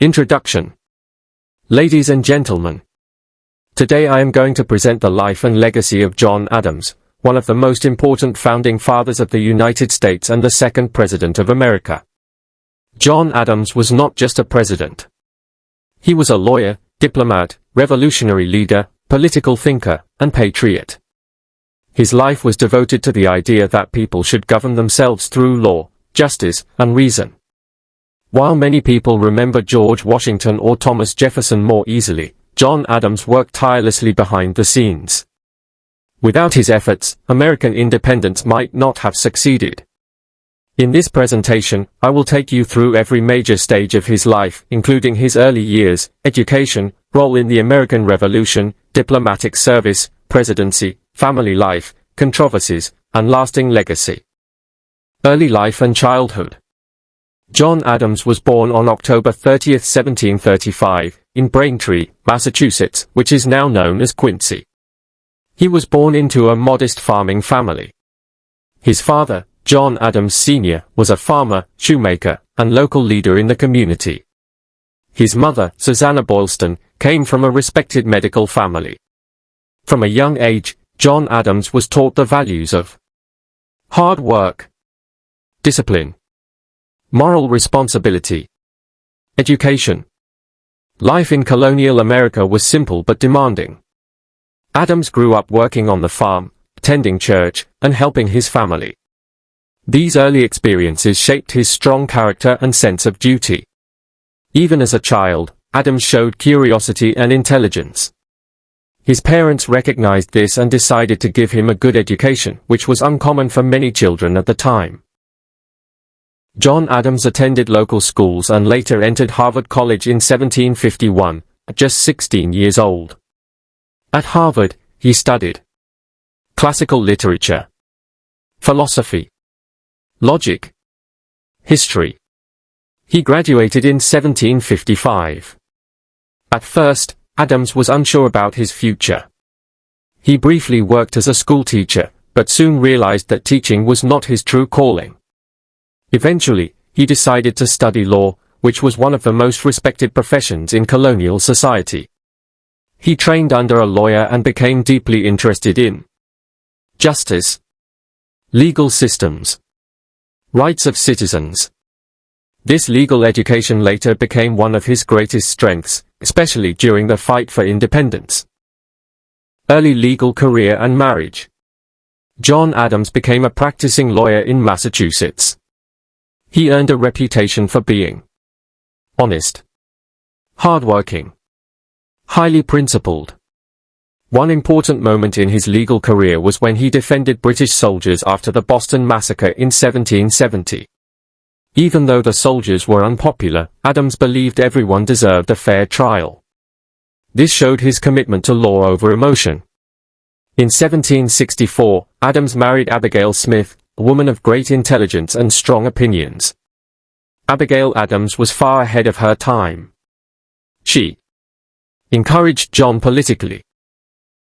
Introduction. Ladies and gentlemen, today I am going to present the life and legacy of John Adams, one of the most important founding fathers of the United States and the second President of America. John Adams was not just a president. He was a lawyer, diplomat, revolutionary leader, political thinker, and patriot. His life was devoted to the idea that people should govern themselves through law, justice, and reason. While many people remember George Washington or Thomas Jefferson more easily, John Adams worked tirelessly behind the scenes. Without his efforts, American independence might not have succeeded. In this presentation, I will take you through every major stage of his life, including his early years, education, role in the American Revolution, diplomatic service, presidency, family life, controversies, and lasting legacy. Early life and childhood. John Adams was born on October 30, 1735, in Braintree, Massachusetts, which is now known as Quincy. He was born into a modest farming family. His father, John Adams Sr., was a farmer, shoemaker, and local leader in the community. His mother, Susanna Boylston, came from a respected medical family. From a young age, John Adams was taught the values of hard work, discipline, moral responsibility, education. Life in colonial America was simple but demanding. Adams grew up working on the farm, attending church, and helping his family. These early experiences shaped his strong character and sense of duty. Even as a child, Adams showed curiosity and intelligence. His parents recognized this and decided to give him a good education, which was uncommon for many children at the time. John Adams attended local schools and later entered Harvard College in 1751, at just 16 years old. At Harvard, he studied classical literature, philosophy, logic, history. He graduated in 1755. At first, Adams was unsure about his future. He briefly worked as a schoolteacher, but soon realized that teaching was not his true calling. Eventually, he decided to study law, which was one of the most respected professions in colonial society. He trained under a lawyer and became deeply interested in justice, legal systems, rights of citizens. This legal education later became one of his greatest strengths, especially during the fight for independence. Early legal career and marriage. John Adams became a practicing lawyer in Massachusetts. He earned a reputation for being honest, hardworking, highly principled. One important moment in his legal career was when he defended British soldiers after the Boston Massacre in 1770. Even though the soldiers were unpopular, Adams believed everyone deserved a fair trial. This showed his commitment to law over emotion. In 1764, Adams married Abigail Smith, a woman of great intelligence and strong opinions. Abigail Adams was far ahead of her time. She encouraged John politically,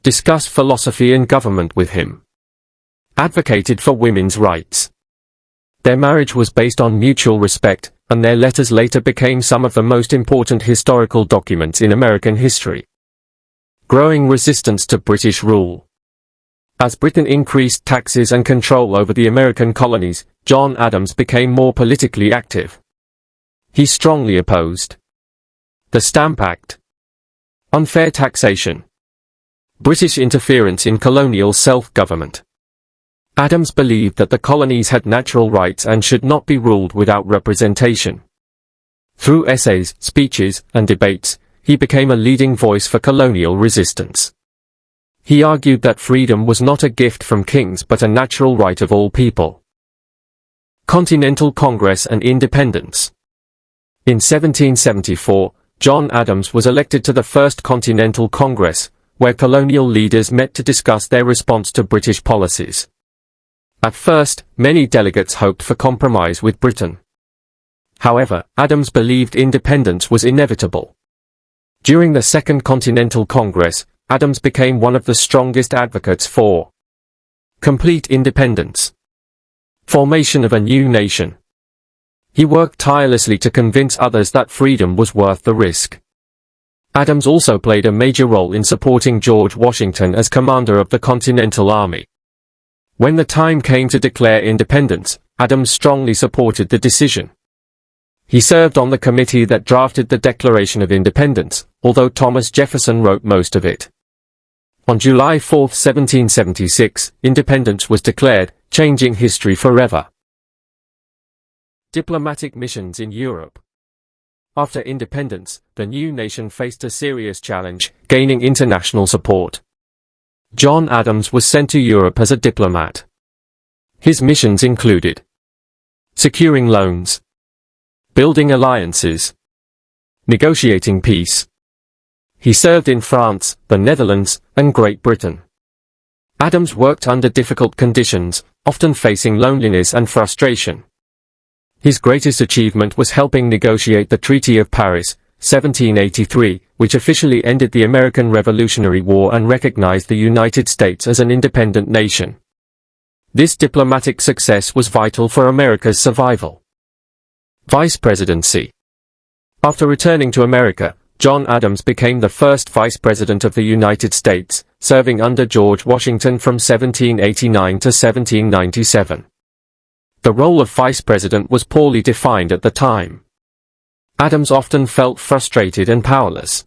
discussed philosophy and government with him, advocated for women's rights. Their marriage was based on mutual respect, and their letters later became some of the most important historical documents in American history. Growing resistance to British rule. As Britain increased taxes and control over the American colonies, John Adams became more politically active. He strongly opposed the Stamp Act, unfair taxation, British interference in colonial self-government. Adams believed that the colonies had natural rights and should not be ruled without representation. Through essays, speeches, and debates, he became a leading voice for colonial resistance. He argued that freedom was not a gift from kings but a natural right of all people. Continental Congress and independence. In 1774, John Adams was elected to the First Continental Congress, where colonial leaders met to discuss their response to British policies. At first, many delegates hoped for compromise with Britain. However, Adams believed independence was inevitable. During the Second Continental Congress, Adams became one of the strongest advocates for complete independence, formation of a new nation, He worked tirelessly to convince others that freedom was worth the risk. Adams also played a major role in supporting George Washington as commander of the Continental Army. When the time came to declare independence, Adams strongly supported the decision. He served on the committee that drafted the Declaration of Independence, although Thomas Jefferson wrote most of it. On July 4, 1776, independence was declared, changing history forever. Diplomatic missions in Europe. After independence, the new nation faced a serious challenge, gaining international support. John Adams was sent to Europe as a diplomat. His missions included securing loans, building alliances, negotiating peace. He served in France, the Netherlands, and Great Britain. Adams worked under difficult conditions, often facing loneliness and frustration. His greatest achievement was helping negotiate the Treaty of Paris, 1783, which officially ended the American Revolutionary War and recognized the United States as an independent nation. This diplomatic success was vital for America's survival. Vice Presidency. After returning to America, John Adams became the first Vice President of the United States, serving under George Washington from 1789 to 1797. The role of Vice President was poorly defined at the time. Adams often felt frustrated and powerless.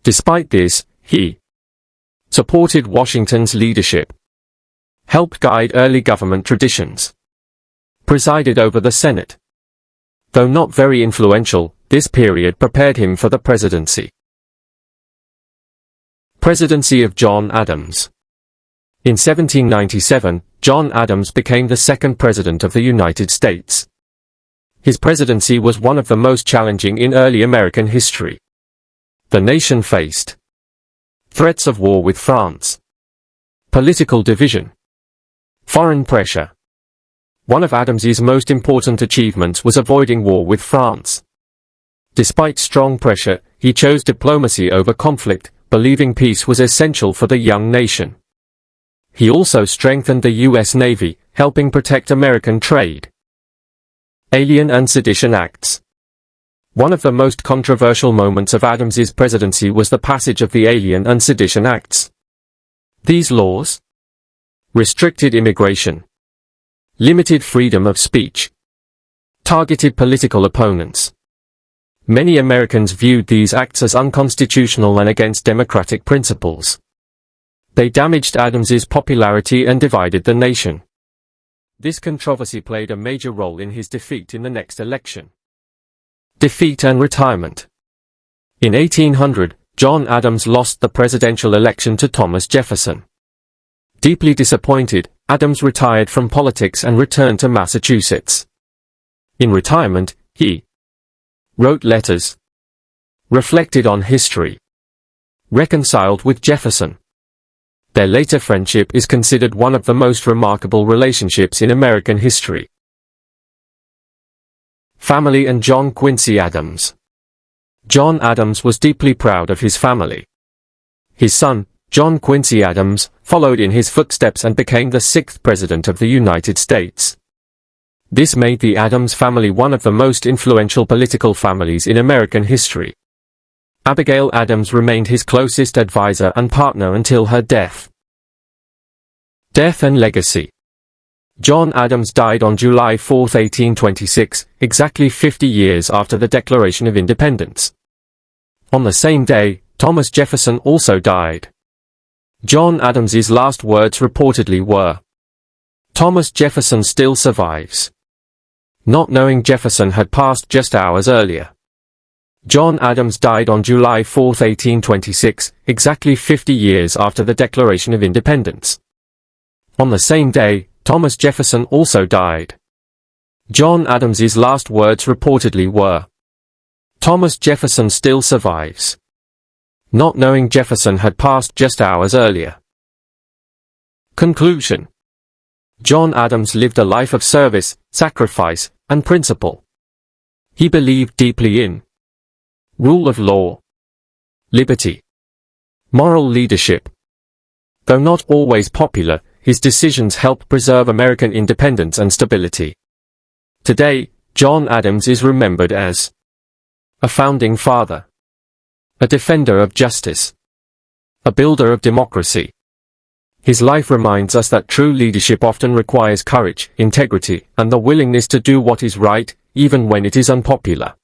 Despite this, he supported Washington's leadership, helped guide early government traditions, presided over the Senate. Though not very influential, this period prepared him for the presidency. Presidency of John Adams. In 1797, John Adams became the second President of the United States. His presidency was one of the most challenging in early American history. The nation faced threats of war with France, political division, foreign pressure. One of Adams's most important achievements was avoiding war with France. Despite strong pressure, he chose diplomacy over conflict, believing peace was essential for the young nation. He also strengthened the U.S. Navy, helping protect American trade. Alien and Sedition Acts. One of the most controversial moments of Adams's presidency was the passage of the Alien and Sedition Acts. These laws restricted immigration, limited freedom of speech, targeted political opponents. Many Americans viewed these acts as unconstitutional and against democratic principles. They damaged Adams's popularity and divided the nation. This controversy played a major role in his defeat in the next election. Defeat and retirement. In 1800, John Adams lost the presidential election to Thomas Jefferson. Deeply disappointed, Adams retired from politics and returned to Massachusetts. In retirement, he wrote letters, reflected on history, reconciled with Jefferson. Their later friendship is considered one of the most remarkable relationships in American history. Family and John Quincy Adams. John Adams was deeply proud of his family. His son, John Quincy Adams, followed in his footsteps and became the sixth President of the United States. This made the Adams family one of the most influential political families in American history. Abigail Adams remained his closest advisor and partner until her death. Death and legacy. John Adams died on July 4, 1826, exactly 50 years after the Declaration of Independence. On the same day, Thomas Jefferson also died. John Adams's last words reportedly were, "Thomas Jefferson still survives," not knowing Jefferson had passed just hours earlier. John Adams died on July 4, 1826, exactly 50 years after the Declaration of Independence. On the same day, Thomas Jefferson also died. John Adams's last words reportedly were, "Thomas Jefferson still survives," not knowing Jefferson had passed just hours earlier. Conclusion. John Adams lived a life of service, sacrifice, and principle. He believed deeply in rule of law, liberty, moral leadership. Though not always popular, his decisions helped preserve American independence and stability. Today, John Adams is remembered as a founding father, a defender of justice, a builder of democracy. His life reminds us that true leadership often requires courage, integrity, and the willingness to do what is right, even when it is unpopular.